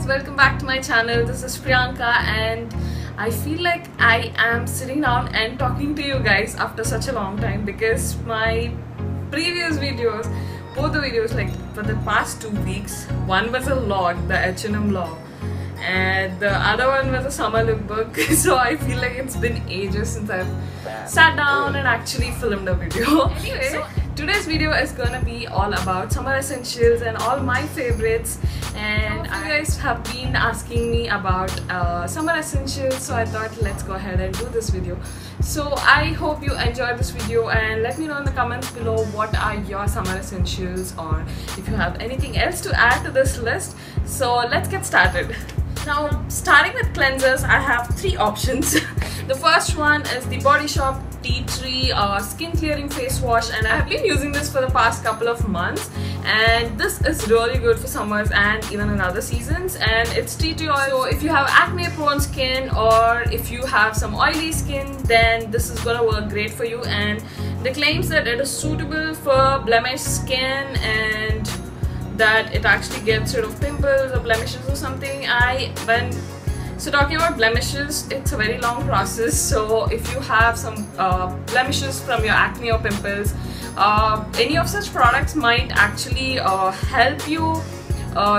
guys, welcome back to my channel. This is Priyanka and I feel like I am sitting down and talking to you guys after such a long time because my previous videos, both the videos like for the past 2 weeks, one was a log, the H&M log, and the other one was a summer lookbook. So I feel like it's been ages since I've sat down and actually filmed a video. Anyway, so today's video is gonna be all about summer essentials and all my favorites, and you guys have been asking me about summer essentials, so I thought let's go ahead and do this video. So I hope you enjoyed this video and let me know in the comments below what are your summer essentials or if you have anything else to add to this list. So let's get started. Now, starting with cleansers, I have 3 options. The first one is the Body Shop Tea Tree Skin Clearing Face Wash, and I have been using this for the past couple of months, and this is really good for summers and even in other seasons. And it's tea tree oil, so if you have acne prone skin or if you have some oily skin, then this is gonna work great for you. And the claims that it is suitable for blemished skin and that it actually gets rid of pimples or blemishes or something. So talking about blemishes, it's a very long process. So if you have some blemishes from your acne or pimples, any of such products might actually help you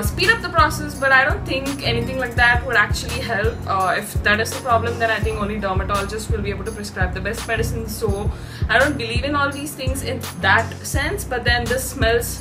speed up the process, but I don't think anything like that would actually help. If that is the problem, then I think only dermatologists will be able to prescribe the best medicine. So I don't believe in all these things in that sense, but then this smells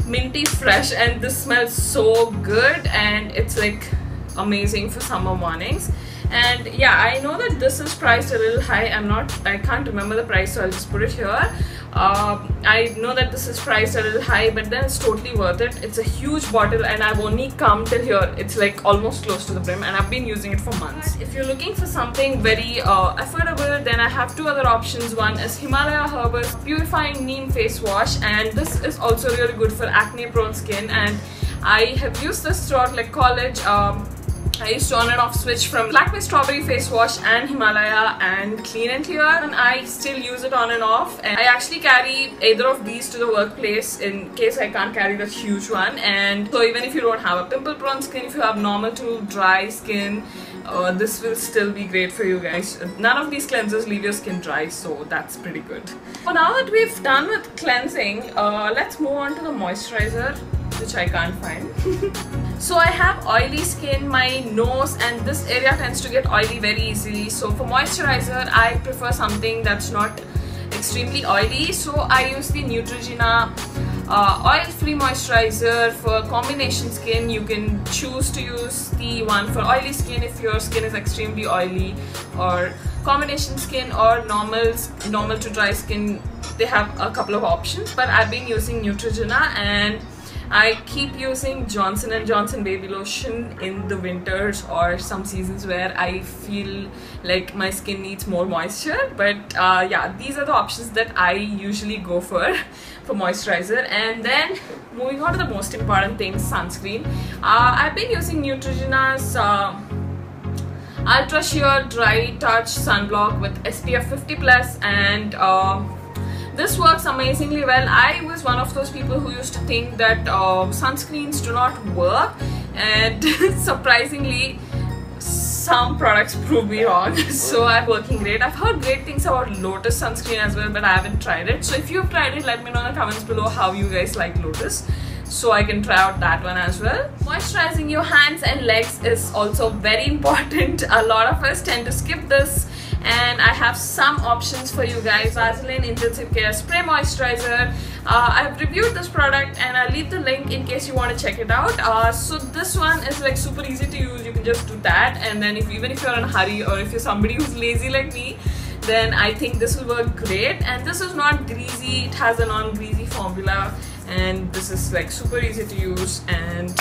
minty fresh and this smells so good, and it's like amazing for summer mornings. And yeah, I know that this is priced a little high. I can't remember the price, so I'll just put it here. I know that this is priced a little high, but then it's totally worth it. It's a huge bottle and I've only come till here. It's like almost close to the brim and I've been using it for months. If you're looking for something very affordable, then I have 2 other options. One is Himalaya Herbals Purifying Neem Face Wash, and this is also really good for acne prone skin, and I have used this throughout like college. I used to on and off switch from Lakme Strawberry Face Wash and Himalaya and Clean and Clear, and I still use it on and off. And I actually carry either of these to the workplace in case I can't carry the huge one. And so even if you don't have a pimple prone skin, if you have normal to dry skin, this will still be great for you guys. None of these cleansers leave your skin dry, so that's pretty good. So now that we've done with cleansing, let's move on to the moisturizer, which I can't find. So I have oily skin, my nose and this area tends to get oily very easily. So for moisturizer, I prefer something that's not extremely oily. So I use the Neutrogena oil-free moisturizer. For combination skin, you can choose to use the one for oily skin if your skin is extremely oily, or combination skin or normal to dry skin. They have a couple of options, but I've been using Neutrogena, and I keep using Johnson & Johnson baby lotion in the winters or some seasons where I feel like my skin needs more moisture. But yeah, these are the options that I usually go for moisturizer. And then moving on to the most important thing, sunscreen. I've been using Neutrogena's Ultra Sheer Dry Touch Sunblock with SPF 50+, and this works amazingly well. I was one of those people who used to think that sunscreens do not work, and surprisingly some products prove me wrong. So I'm working great. I've heard great things about Lotus sunscreen as well, but I haven't tried it. So if you've tried it, let me know in the comments below how you guys like Lotus, so I can try out that one as well. Moisturizing your hands and legs is also very important. A lot of us tend to skip this, and I have some options for you guys. Vaseline Intensive Care Spray Moisturizer. I've reviewed this product and I'll leave the link in case you want to check it out. So this one is like super easy to use. You can just do that, and then even if you're in a hurry or if you're somebody who's lazy like me, then I think this will work great. And this is not greasy. It has a non-greasy formula, and this is like super easy to use. And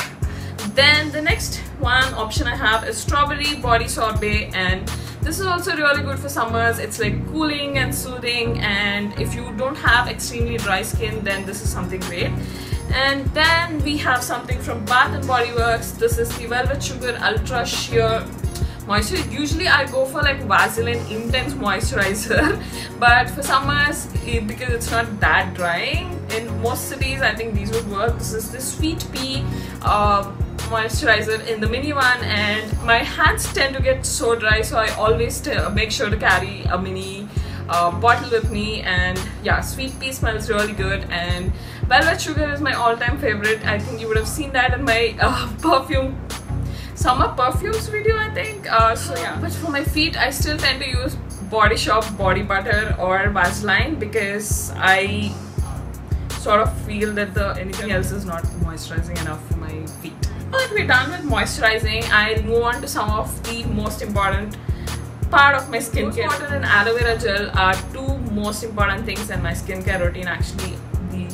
then the next one option I have is Strawberry Body Sorbet, and this is also really good for summers. It's like cooling and soothing, and if you don't have extremely dry skin, then this is something great. And then we have something from Bath & Body Works. This is the Velvet Sugar Ultra Sheer Moisture. Usually I go for like Vaseline Intense Moisturizer, but for summers, because it's not that drying, in most cities I think these would work. This is the Sweet Pea moisturizer in the mini one, and my hands tend to get so dry, so I always make sure to carry a mini bottle with me. And yeah, Sweet Pea smells really good, and Velvet Sugar is my all-time favorite. I think you would have seen that in my summer perfumes video, I think. So yeah, but for my feet I still tend to use Body Shop body butter or Vaseline, because I sort of feel that anything else is not moisturizing enough for my feet. Now that we're done with moisturizing, I'll move on to some of the most important part of my skincare. Rose water and aloe vera gel are two most important things in my skincare routine. Actually, the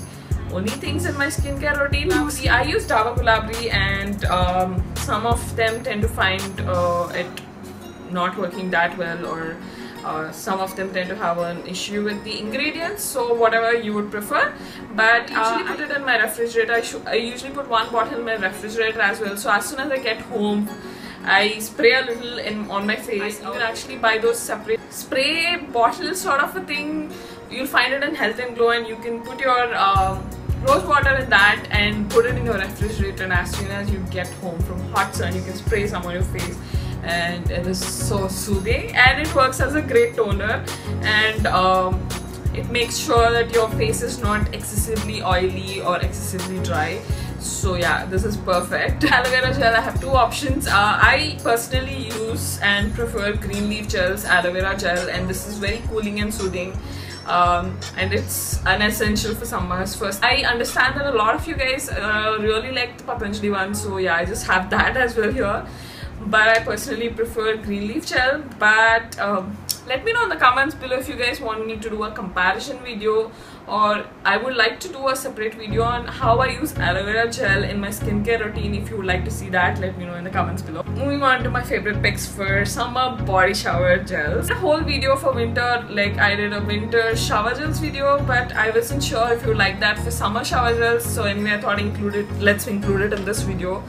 only things in my skincare routine. I use Dava Gulabri, and some of them tend to find it not working that well, or some of them tend to have an issue with the ingredients, so whatever you would prefer. But I usually put it in my refrigerator. I usually put one bottle in my refrigerator as well, so as soon as I get home I spray a little on my face. You can actually buy those separate spray bottles sort of a thing. You'll find it in Health and Glow, and you can put your rose water in that and put it in your refrigerator, and as soon as you get home from hot sun you can spray some on your face, and it is so soothing, and it works as a great toner, and it makes sure that your face is not excessively oily or excessively dry. So yeah, this is perfect. Aloe vera gel, I have two options. I personally use and prefer green leaf gels aloe vera gel, and this is very cooling and soothing. And it's an essential for summers. First, I understand that a lot of you guys really like the Patanjali one, so yeah, I just have that as well here. But I personally prefer green leaf gel. But let me know in the comments below if you guys want me to do a comparison video, or I would like to do a separate video on how I use aloe vera gel in my skincare routine. If you would like to see that, let me know in the comments below. Moving on to my favorite picks for summer body shower gels. A whole video for winter, like I did a winter shower gels video, but I wasn't sure if you would like that for summer shower gels, so anyway I thought let's include it in this video.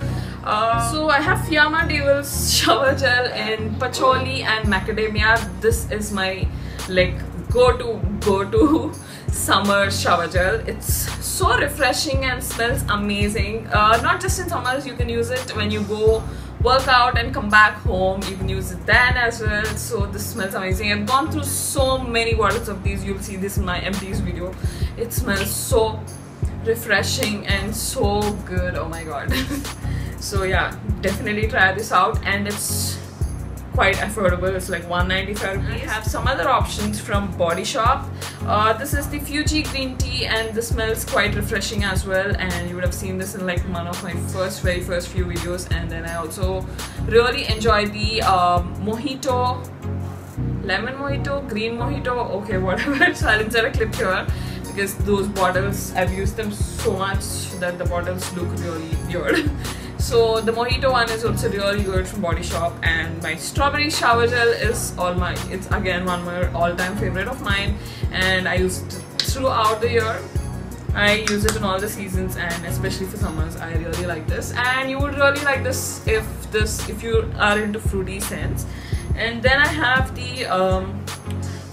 So I have Fiamma Deville's shower gel in patchouli and macadamia. This is my like go-to summer shower gel. It's so refreshing and smells amazing. Not just in summers, you can use it when you go work out and come back home. You can use it then as well. So this smells amazing. I've gone through so many bottles of these. You'll see this in my empties video. It smells so refreshing and so good. Oh my god. So yeah, definitely try this out, and it's quite affordable. It's like 195 rupees. I have some other options from Body Shop. This is the Fuji green tea, and this smells quite refreshing as well, and you would have seen this in like one of my very first few videos. And then I also really enjoy the mojito, lemon mojito, green mojito, okay whatever. So I'll insert a clip here, because those bottles, I've used them so much that the bottles look really weird. So the mojito one is also really good from Body Shop, and my strawberry shower gel is it's again one more all-time favorite of mine, and I use it throughout the year. I use it in all the seasons, and especially for summers I really like this, and you would really like this if you are into fruity scents. And then I have the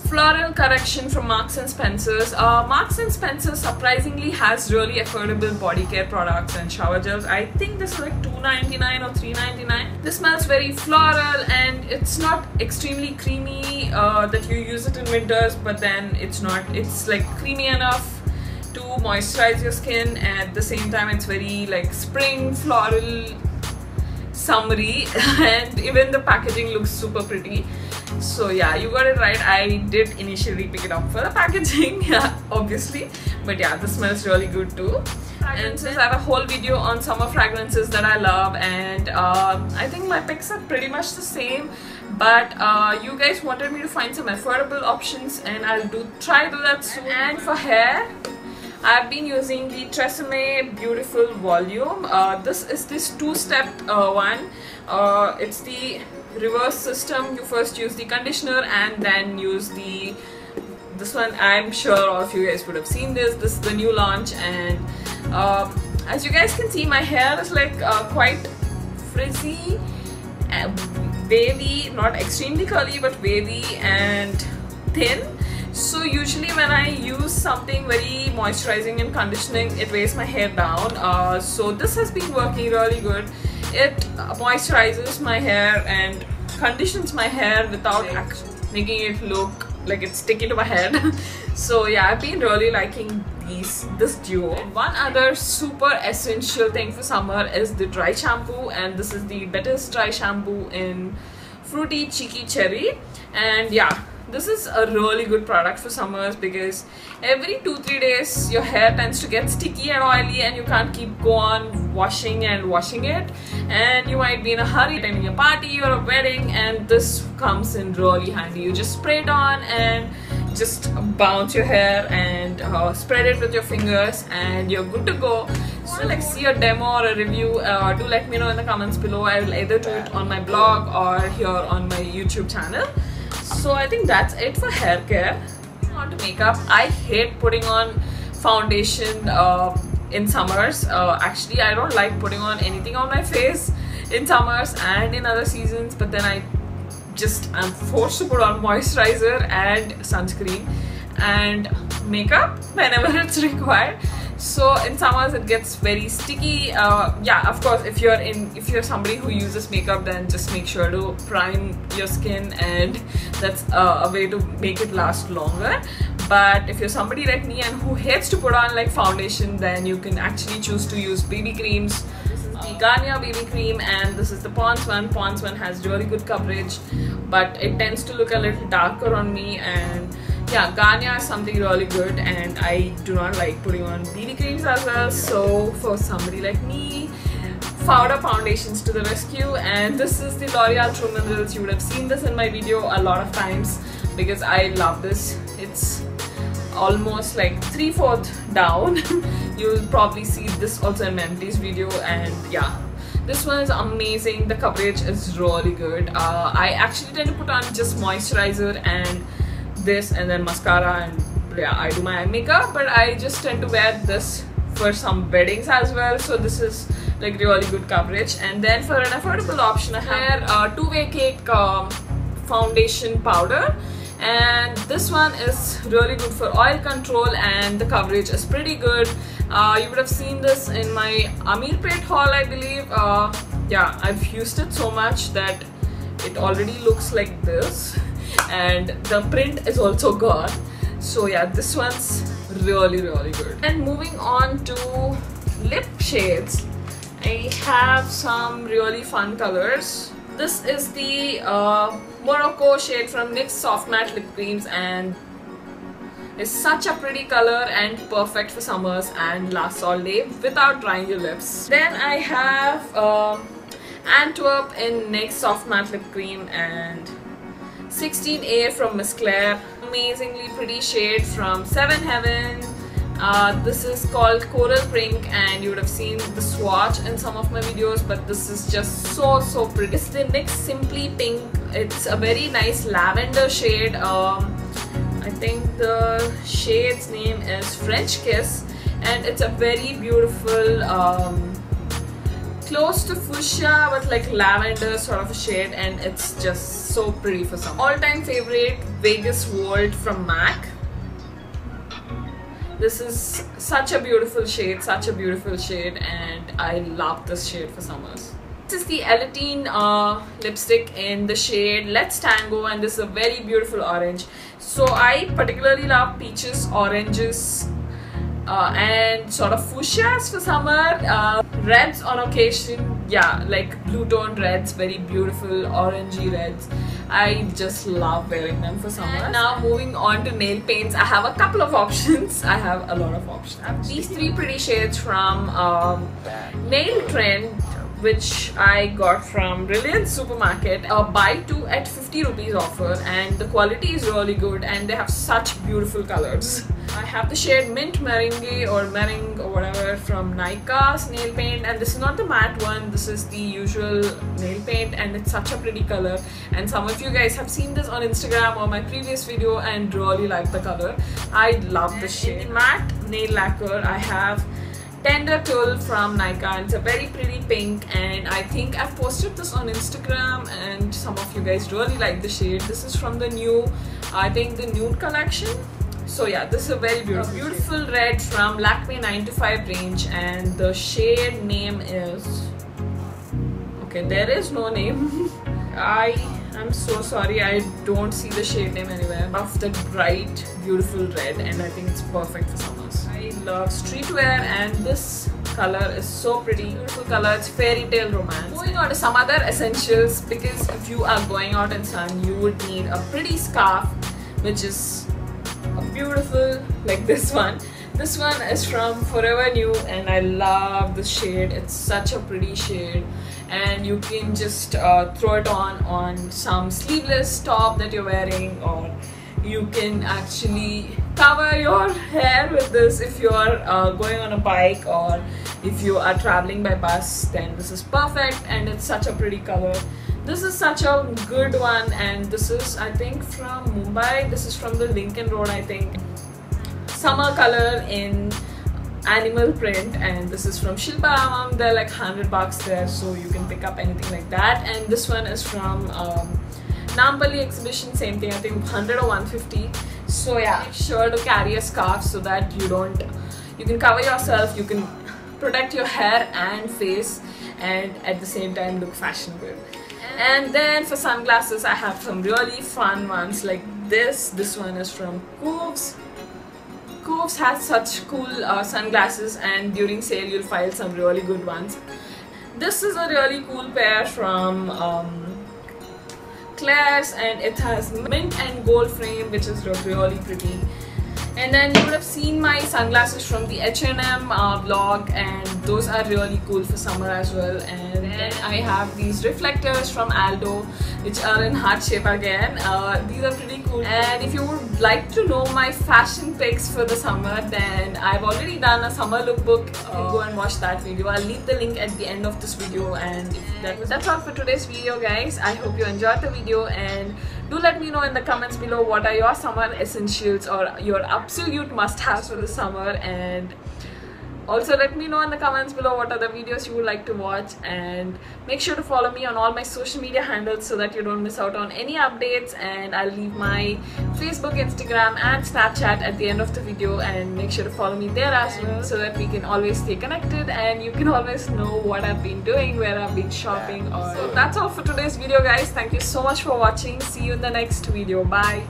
floral correction from Marks and Spencer's. Marks and Spencer surprisingly has really affordable body care products and shower gels. I think this is like $2.99 or $3.99. This smells very floral, and it's not extremely creamy that you use it in winters, but then it's like creamy enough to moisturize your skin, and at the same time it's very like spring floral summery, and even the packaging looks super pretty. So yeah, you got it right. I did initially pick it up for the packaging, yeah, obviously, but yeah, this smells really good too. And since I have a whole video on summer fragrances that I love, and I think my picks are pretty much the same, but you guys wanted me to find some affordable options, and I'll try to do that soon. And for hair, I've been using the TRESemmé Beautiful Volume. This is this two-step one. It's the reverse system. You first use the conditioner and then use this one. I'm sure all of you guys would have seen this. This is the new launch, and as you guys can see, my hair is like quite frizzy, wavy, not extremely curly, but wavy and thin. So usually when I use something very moisturizing and conditioning, it weighs my hair down. So this has been working really good. it moisturizes my hair and conditions my hair without making it look like it's sticking to my head. So yeah, I've been really liking this duo. And one other super essential thing for summer is the dry shampoo, and this is the Better's dry shampoo in Fruity Cheeky Cherry. And yeah, this is a really good product for summers because every 2-3 days your hair tends to get sticky and oily and you can't keep on washing it, and you might be in a hurry attending a party or a wedding, and this comes in really handy. You just spray it on and just bounce your hair and spread it with your fingers and you're good to go. So like see a demo or a review, do let me know in the comments below. I will either do it on my blog or here on my YouTube channel. So I think that's it for hair care. On to makeup, I hate putting on foundation in summers. Actually, I don't like putting on anything on my face in summers and in other seasons, but then I'm forced to put on moisturizer and sunscreen and makeup whenever it's required. So in summers it gets very sticky. Yeah, of course, if you're somebody who uses makeup, then just make sure to prime your skin, and that's a way to make it last longer. But if you're somebody like me and who hates to put on like foundation, then you can actually choose to use BB creams. This is the Garnier BB cream, and this is the Pond's one. Pond's one has really good coverage, but it tends to look a little darker on me. And yeah, Garnier is something really good, and I do not like putting on BB creams as well. So for somebody like me, powder foundations to the rescue. And this is the L'Oreal True Minerals. You would have seen this in my video a lot of times because I love this. It's almost like 3/4 down. You'll probably see this also in my empties video, and yeah, this one is amazing. The coverage is really good. I actually tend to put on just moisturizer and this, and then mascara, and yeah, I do my eye makeup, but I just tend to wear this for some weddings as well. So this is like really good coverage. And then for an affordable option, I have Two-Way Cake foundation powder, and this one is really good for oil control, and the coverage is pretty good. You would have seen this in my Amirpet haul, I believe. Yeah, I've used it so much that it already looks like this, and the print is also gone. So yeah, this one's really good. And moving on to lip shades, I have some really fun colors. This is the Morocco shade from NYX Soft Matte Lip Creams, and it's such a pretty color and perfect for summers and lasts all day without drying your lips. Then I have Antwerp in NYX Soft Matte Lip Cream, and 16A from Miss Claire. Amazingly pretty shade from Seven Heaven. This is called Coral Pink, and you would have seen the swatch in some of my videos, but this is just so pretty. It's the NYX Simply Pink. It's a very nice lavender shade. I think the shade's name is French Kiss, and it's a very beautiful close to fuchsia but like lavender sort of a shade, and it's just so pretty for summer. All-time favorite, Vegas Vault from MAC. This is such a beautiful shade, and I love this shade for summers. This is the Elatine lipstick in the shade Let's Tango, and this is a very beautiful orange. So I particularly love peaches, oranges, and sort of fuchsias for summer. Reds on occasion, yeah, like blue toned reds, very beautiful orangey reds. I just love wearing them for summer. And now moving on to nail paints, I have a couple of options. I have a lot of options. I have these three pretty shades from Nail Trend, which I got from Reliance Supermarket. A buy two at 50 rupees offer, and the quality is really good, and they have such beautiful colors. I have the shade Mint Meringue or Meringue or whatever from Nykaa's nail paint, and this is not the matte one, this is the usual nail paint, and it's such a pretty color. And some of you guys have seen this on Instagram or my previous video and really like the color. I love the shade. In matte nail lacquer, I have Tender Tulle from Nykaa. It's a very pretty pink, and I think I've posted this on Instagram and some of you guys really like the shade. This is from the new, I think the nude collection. So yeah, this is a very beautiful red from Lakme 9 to 5 range, and the shade name is Okay, there is no name. I'm so sorry, I don't see the shade name anywhere. Of the bright, beautiful red, and I think it's perfect for summers. I love streetwear, and this color is so pretty. Beautiful color, it's fairy tale romance. Moving on to some other essentials, because if you are going out in sun, you would need a pretty scarf, which is a beautiful, like this one. This one is from Forever New, and I love the shade. It's such a pretty shade, and you can just throw it on some sleeveless top that you're wearing, or you can actually cover your hair with this if you're going on a bike, or if you are traveling by bus. Then this is perfect, and it's such a pretty color. This is such a good one, and this is, I think, from Mumbai. This is from the Lincoln Road, I think. Summer color in animal print, and this is from Shilpa Ramam. They're like $100 there, so you can pick up anything like that. And this one is from Nampally exhibition, same thing, I think 100 or 150. So yeah, make sure to carry a scarf so that you can cover yourself, you can protect your hair and face, and at the same time look fashionable. And then for sunglasses, I have some really fun ones like this. This one is from Cooves. Cooves has such cool sunglasses, and during sale you'll find some really good ones. This is a really cool pair from Claire's, and it has mint and gold frame, which is really pretty. And then you would have seen my sunglasses from the H&M vlog, and those are really cool for summer as well. And then I have these reflectors from Aldo, which are in heart shape again. These are pretty cool. And if you would like to know my fashion picks for the summer, then I've already done a summer lookbook. Go and watch that video. I'll leave the link at the end of this video. And that's all for today's video, guys. I hope you enjoyed the video, and do let me know in the comments below what are your summer essentials or your absolute must-haves for the summer. And also let me know in the comments below what other videos you would like to watch, and make sure to follow me on all my social media handles so that you don't miss out on any updates. And I'll leave my Facebook, Instagram and Snapchat at the end of the video, and make sure to follow me there as well so that we can always stay connected and you can always know what I've been doing, where I've been shopping. So that's all for today's video, guys. Thank you so much for watching. See you in the next video. Bye.